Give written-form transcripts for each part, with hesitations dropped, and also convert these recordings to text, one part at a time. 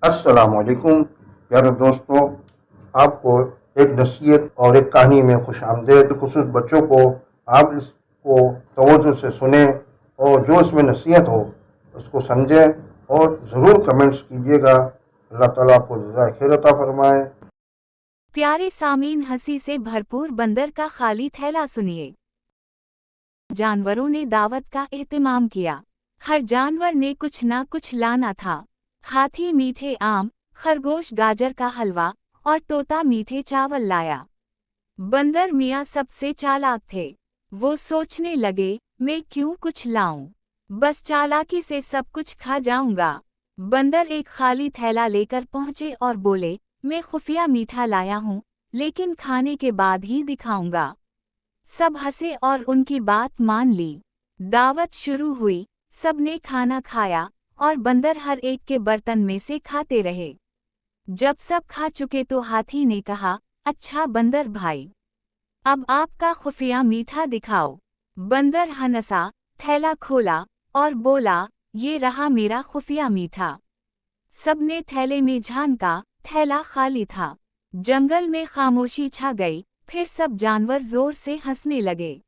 अस्सलाम वालेकुम प्यारे दोस्तों। आपको एक नसीहत और एक कहानी में खुश आमदेद। खुसूस बच्चों को आप इसको तवज्जो से सुने और जो इसमें नसीहत हो उसको समझें और ज़रूर कमेंट्स कीजिएगा। अल्लाह ताला आपको जज़ाए खैर अता फरमाए। प्यारे सामीन, हंसी से भरपूर बंदर का खाली थैला सुनिए। जानवरों ने दावत का एहतमाम किया। हर जानवर ने कुछ ना कुछ लाना था। हाथी मीठे आम, खरगोश गाजर का हलवा और तोता मीठे चावल लाया। बंदर मियाँ सबसे चालाक थे। वो सोचने लगे, मैं क्यों कुछ लाऊं, बस चालाकी से सब कुछ खा जाऊंगा। बंदर एक खाली थैला लेकर पहुंचे और बोले, मैं खुफिया मीठा लाया हूं, लेकिन खाने के बाद ही दिखाऊंगा। सब हंसे और उनकी बात मान ली। दावत शुरू हुई, सबने खाना खाया और बंदर हर एक के बर्तन में से खाते रहे। जब सब खा चुके तो हाथी ने कहा, अच्छा बंदर भाई, अब आपका खुफिया मीठा दिखाओ। बंदर हंसा, थैला खोला और बोला, ये रहा मेरा खुफिया मीठा। सबने थैले में झांका, थैला खाली था। जंगल में खामोशी छा गई। फिर सब जानवर जोर से हंसने लगे।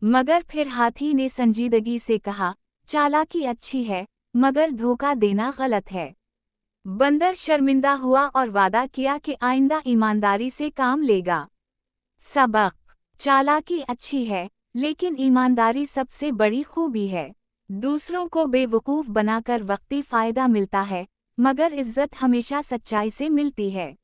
मगर फिर हाथी ने संजीदगी से कहा, चालाकी अच्छी है, मगर धोखा देना गलत है। बंदर शर्मिंदा हुआ और वादा किया कि आइंदा ईमानदारी से काम लेगा। सबक: चालाकी अच्छी है, लेकिन ईमानदारी सबसे बड़ी खूबी है। दूसरों को बेवकूफ़ बनाकर वक्ती फ़ायदा मिलता है, मगर इज्जत हमेशा सच्चाई से मिलती है।